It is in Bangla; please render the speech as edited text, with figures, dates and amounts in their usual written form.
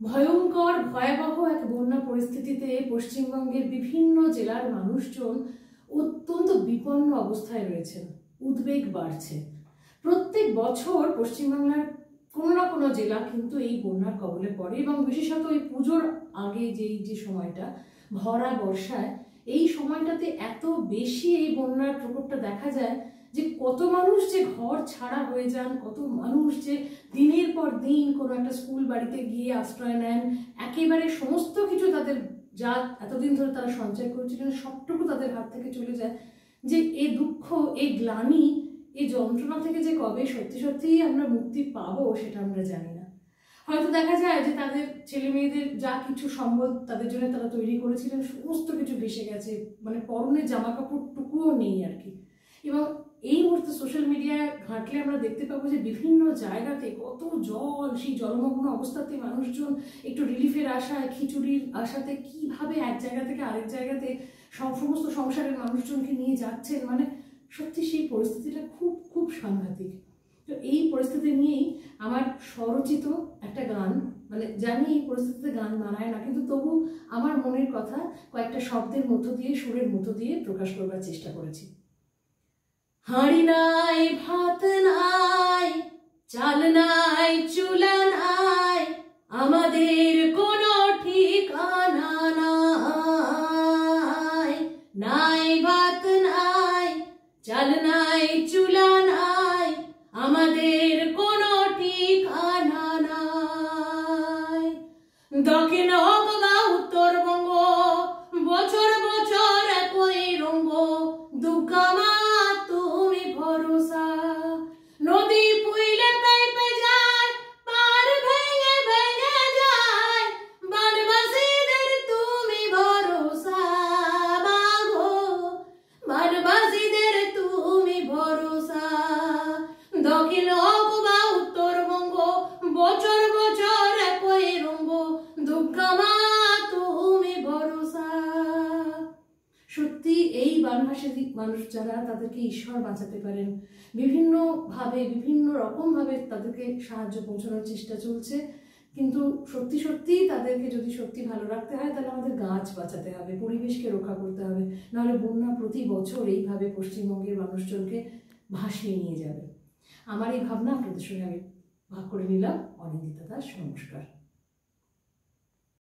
ভয়ঙ্কর ভয়াবহ এক বন্যা পরিস্থিতিতে পশ্চিমবঙ্গের বিভিন্ন জেলার মানুষজন অত্যন্ত বিপন্ন অবস্থায় রয়েছেন। উদ্বেগ বাড়ছে। প্রত্যেক বছর পশ্চিমবাংলার কোনো না কোনো জেলা কিন্তু এই বন্যার কবলে পড়ে এবং বিশেষত এই পুজোর আগে যে সময়টা ভরা বর্ষায়, এই সময়টাতে এত বেশি এই বন্যার প্রকোপটা দেখা যায় যে কত মানুষ যে ঘর ছাড়া হয়ে যান, কত মানুষ যে দিনের পর দিন কোনো একটা স্কুল বাড়িতে গিয়ে আশ্রয় নেন, একেবারে সমস্ত কিছু তাদের যা এতদিন ধরে তারা সঞ্চয় করেছিলেন সবটুকু তাদের হাত থেকে চলে যায়। যে এই দুঃখ, এই গ্লানি, এই যন্ত্রণা থেকে যে কবে সত্যি সত্যিই আমরা মুক্তি পাবো সেটা আমরা জানি না। হয়তো দেখা যায় যে তাদের ছেলে মেয়েদের যা কিছু সম্বল তাদের জন্য তারা তৈরি করেছিলেন সমস্ত কিছু ভেসে গেছে, মানে পরনের জামা কাপড়টুকুও নেই আর কি। এবং এই মুহূর্তে সোশ্যাল মিডিয়ায় ঘাঁটলে আমরা দেখতে পাবো যে বিভিন্ন জায়গাতে কত জল, সেই জলমগ্ন অবস্থাতে মানুষজন একটু রিলিফের আশায়, খিচুড়ির আশাতে কিভাবে এক জায়গা থেকে আরেক জায়গাতে সমস্ত সংসারের মানুষজনকে নিয়ে যাচ্ছেন। মানে সত্যি সেই পরিস্থিতিটা খুব খুব সাংঘাতিক। তো এই পরিস্থিতি নিয়েই আমার স্বরচিত একটা গান, মানে জানি এই পরিস্থিতিতে গান মানায় না, কিন্তু তবু আমার মনের কথা কয়েকটা শব্দের মধ্য দিয়ে, সুরের মধ্য দিয়ে প্রকাশ করবার চেষ্টা করেছি। হাঁড়ি নাই, ভাত নাই, চাল নাই, চুলা নাই, আমাদের কোনো ঠিকানা নাই। নাই ভাত নাই, চাল নাই, চুলা নাই, আমাদের কোনো ঠিকানা নাই। দক্ষিণ হোক বা উত্তরবঙ্গ, বছর বছর একই রঙ্গ, দুর্গামা তুমি ভরসা। নদী পুইলে পেপে যায়, পার ভেঙে ভেঙে যায়, বানবাসীদের তুমি ভরসা মাগো, বানবাসীদের তুমি ভরসা। দক্ষিণ হোক বা উত্তরবঙ্গ, বছর বছর একই রঙ্গ, দুর্গামা তুমি ভরসা। সত্যি এই বানভাসী মানুষ যারা, তাদেরকে ঈশ্বর বাঁচাতে পারেন। বিভিন্নভাবে বিভিন্ন রকমভাবে তাদেরকে সাহায্য পৌঁছানোর চেষ্টা চলছে, কিন্তু সত্যি সত্যি তাদেরকে যদি সত্যি ভালো রাখতে হয় তাহলে আমাদের গাছ বাঁচাতে হবে, পরিবেশকে রক্ষা করতে হবে, নাহলে বন্যা প্রতি বছর এইভাবে পশ্চিমবঙ্গের মানুষজনকে ভাসিয়ে নিয়ে যাবে। আমার এই ভাবনা আপনাদের সঙ্গে আমি ভাগ করে নিলাম। অনিন্দিতা দাস, নমস্কার।